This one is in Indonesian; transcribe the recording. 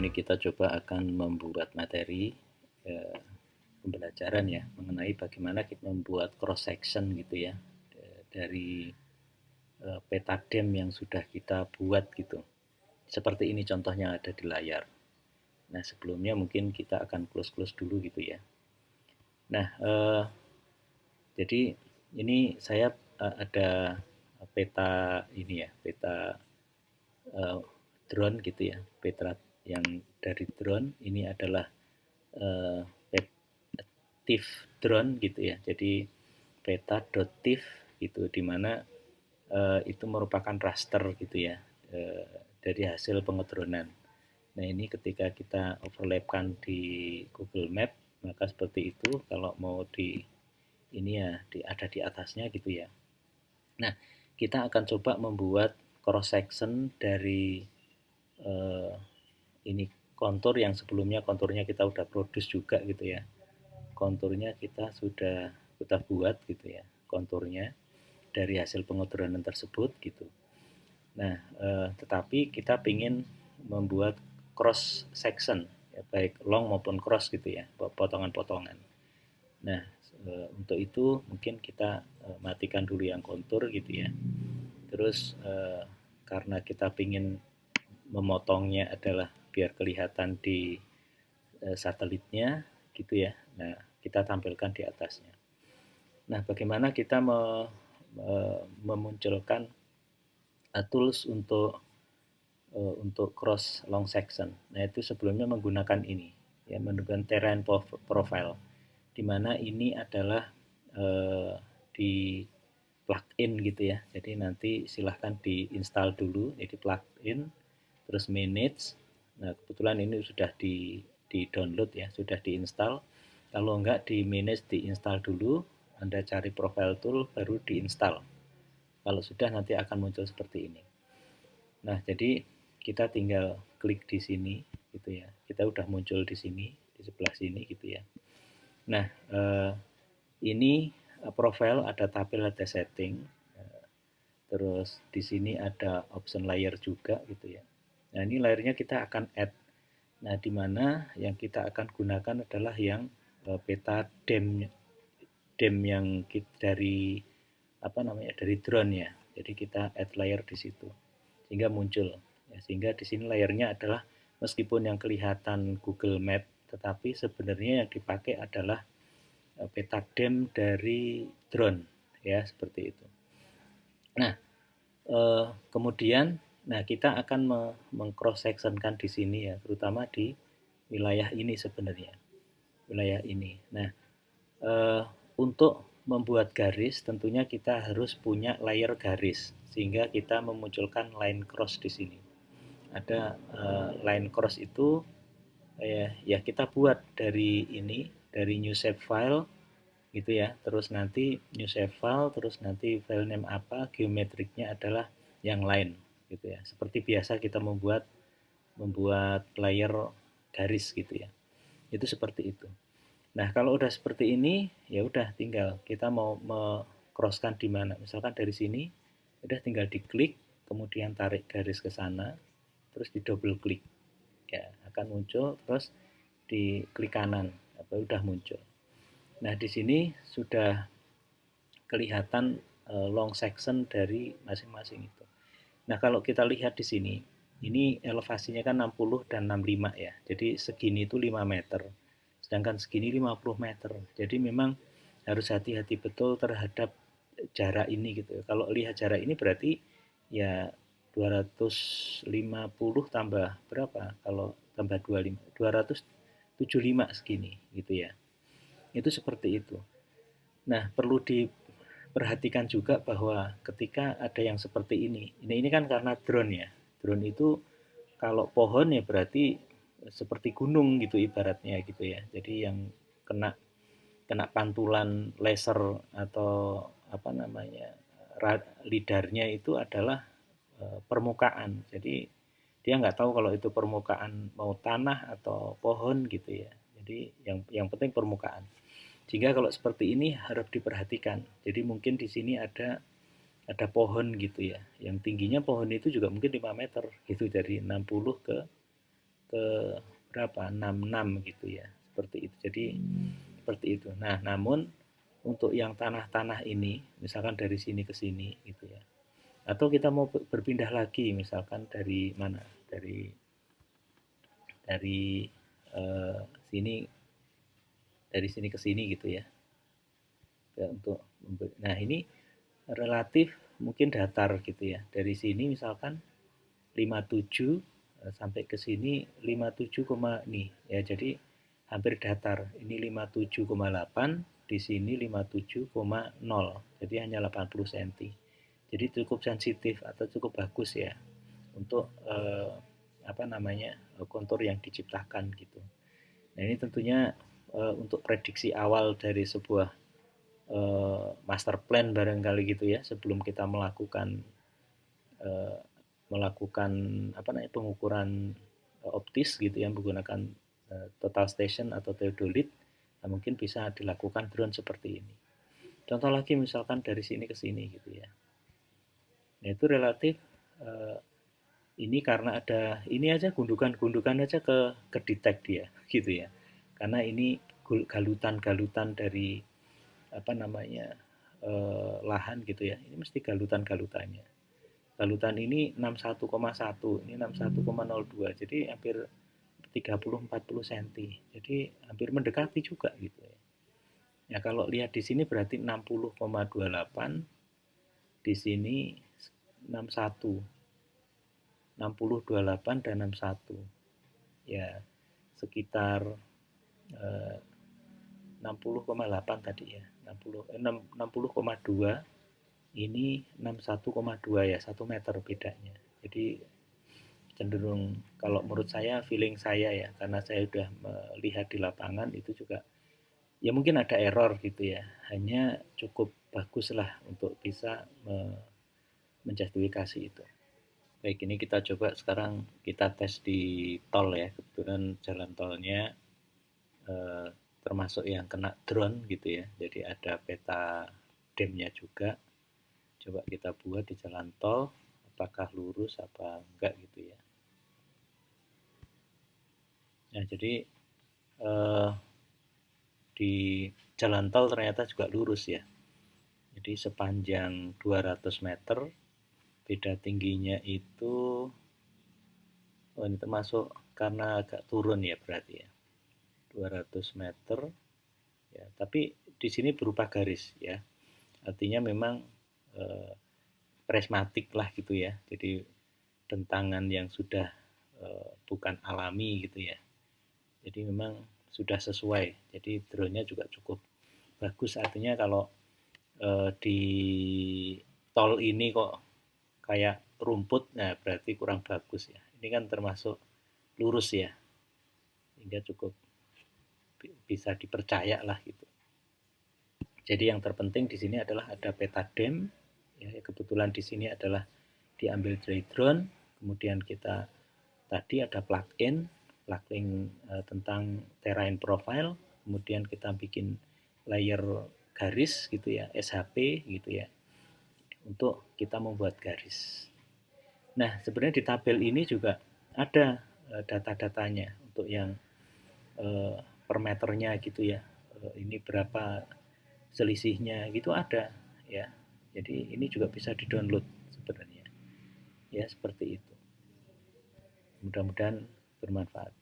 ini kita coba akan membuat materi pembelajaran ya mengenai bagaimana kita membuat cross section gitu ya dari peta DEM yang sudah kita buat gitu. Seperti ini contohnya ada di layar. Nah sebelumnya mungkin kita akan close dulu gitu ya. Nah jadi ini saya ada peta ini ya, peta drone gitu ya, peta yang dari drone ini adalah uh, TIFF drone gitu ya. Jadi peta.tif gitu dimana itu merupakan raster gitu ya dari hasil pengedronan. Nah ini ketika kita overlapkan di Google Map maka seperti itu kalau mau di ini ya ada di atasnya gitu ya. Nah kita akan coba membuat cross section dari eh, ini kontur yang sebelumnya konturnya kita udah produce juga gitu ya. Konturnya kita buat gitu ya konturnya dari hasil pengedronan tersebut gitu. Nah tetapi kita ingin membuat cross section ya, baik long maupun cross gitu ya, potongan-potongan. Nah untuk itu mungkin kita matikan dulu yang kontur gitu ya. Terus karena kita ingin memotongnya adalah biar kelihatan di satelitnya gitu ya. Nah kita tampilkan di atasnya. Nah, bagaimana kita memunculkan tools untuk cross long section. Nah, itu sebelumnya menggunakan ini, ya menggunakan terrain profile, di mana ini adalah di plugin gitu ya. Jadi nanti silahkan diinstal dulu, jadi plugin, terus manage. Nah, kebetulan ini sudah di download ya, sudah diinstal. Kalau enggak di manage diinstal dulu, Anda cari profile tool baru diinstal. Kalau sudah nanti akan muncul seperti ini. Nah, jadi kita tinggal klik di sini gitu ya. Kita udah muncul di sini, di sebelah sini gitu ya. Nah, ini profile ada tabel, ada setting. Terus di sini ada option layer juga gitu ya. Nah, ini layernya kita akan add. Nah, di mana yang kita akan gunakan adalah yang peta DEM yang dari apa namanya dari drone ya. Jadi kita add layer di situ sehingga muncul. Ya, sehingga di sini layernya adalah meskipun yang kelihatan Google Map, tetapi sebenarnya yang dipakai adalah peta DEM dari drone ya seperti itu. Nah kemudian nah kita akan mengcross sectionkan di sini ya terutama di wilayah ini sebenarnya wilayah ini. Nah untuk membuat garis tentunya kita harus punya layer garis sehingga kita memunculkan line cross di sini. Ada line cross itu ya kita buat dari ini dari new shape file gitu ya. Terus nanti new shape file, terus nanti file name apa, geometriknya adalah yang lain gitu ya. Seperti biasa kita membuat layer garis gitu ya. Itu seperti itu. Nah, kalau udah seperti ini, ya udah tinggal kita mau crosskan di mana. Misalkan dari sini, udah tinggal diklik, kemudian tarik garis ke sana, terus di double klik. Ya, akan muncul terus di klik kanan, apa udah muncul. Nah, di sini sudah kelihatan long section dari masing-masing itu. Nah, kalau kita lihat di sini, ini elevasinya kan 60 dan 65 ya. Jadi segini itu 5 meter. Sedangkan segini 50 meter. Jadi memang harus hati-hati betul terhadap jarak ini gitu. Kalau lihat jarak ini berarti ya 250 tambah berapa? Kalau tambah 25, 275 segini gitu ya. Itu seperti itu. Nah, perlu diperhatikan juga bahwa ketika ada yang seperti ini kan karena drone ya. Drone itu kalau pohon ya berarti seperti gunung gitu ibaratnya gitu ya. Jadi yang kena kena pantulan laser atau apa namanya lidarnya itu adalah permukaan. Jadi dia nggak tahu kalau itu permukaan mau tanah atau pohon gitu ya. Jadi yang penting permukaan. Sehingga kalau seperti ini harus diperhatikan. Jadi mungkin di sini ada pohon gitu ya. Yang tingginya pohon itu juga mungkin 5 meter gitu dari 60 ke ke berapa 66 gitu ya, seperti itu. Jadi seperti itu. Nah, namun untuk yang tanah-tanah ini misalkan dari sini ke sini gitu ya, atau kita mau berpindah lagi misalkan dari mana, dari eh, sini dari sini ke sini gitu ya. Untuk nah ini relatif mungkin datar gitu ya, dari sini misalkan 57 sampai ke sini 57, nih ya, jadi hampir datar. Ini 57,8, di sini 57,0, jadi hanya 80 cm. Jadi cukup sensitif atau cukup bagus ya untuk apa namanya, kontur yang diciptakan gitu. Nah ini tentunya untuk prediksi awal dari sebuah master plan barangkali gitu ya, sebelum kita melakukan eh, melakukan apa namanya, pengukuran optis gitu yang menggunakan total station atau theodolit. Nah, mungkin bisa dilakukan drone seperti ini. Contoh lagi misalkan dari sini ke sini gitu ya. Nah, itu relatif eh, ini karena ada ini aja, gundukan-gundukan aja ke detect dia gitu ya. Karena ini galutan-galutan dari apa namanya, lahan gitu ya. Ini mesti galutan-galutannya. Galutan ini 61,1, ini 61,02, jadi hampir 30-40 cm. Jadi hampir mendekati juga gitu ya. Ya kalau lihat di sini berarti 60,28, di sini 61, 60,28 dan 61. Ya sekitar 60,8 tadi ya. 60,2, ini 61,2 ya, 1 meter bedanya. Jadi cenderung, kalau menurut saya, feeling saya ya, karena saya sudah melihat di lapangan itu juga ya mungkin ada error gitu ya, hanya cukup bagus lah untuk bisa menjustifikasi itu. Baik, ini kita coba sekarang kita tes di tol ya, kebetulan jalan tolnya eh, termasuk yang kena drone gitu ya, jadi ada peta demnya juga. Coba kita buat di jalan tol, apakah lurus apa enggak gitu ya. Nah, jadi eh, di jalan tol ternyata juga lurus ya. Jadi sepanjang 200 meter, beda tingginya itu, oh ini termasuk karena agak turun ya berarti ya. 200 meter ya, tapi di sini berupa garis ya. Artinya memang eh, prismatik lah gitu ya. Jadi bentangan yang sudah bukan alami gitu ya. Jadi memang sudah sesuai. Jadi drone-nya juga cukup bagus. Artinya kalau di tol ini kok kayak rumput, nah berarti kurang bagus ya. Ini kan termasuk lurus ya, sehingga cukup bisa dipercaya lah gitu. Jadi yang terpenting di sini adalah ada peta dem, ya kebetulan di sini adalah diambil dari drone, kemudian kita tadi ada plugin tentang terrain profile, kemudian kita bikin layer garis gitu ya, SHP gitu ya, untuk kita membuat garis. Nah, sebenarnya di tabel ini juga ada data-datanya untuk yang eh, per meternya gitu ya. Ini berapa selisihnya gitu ada ya. Jadi ini juga bisa di-download sebenarnya. Ya, seperti itu. Mudah-mudahan bermanfaat.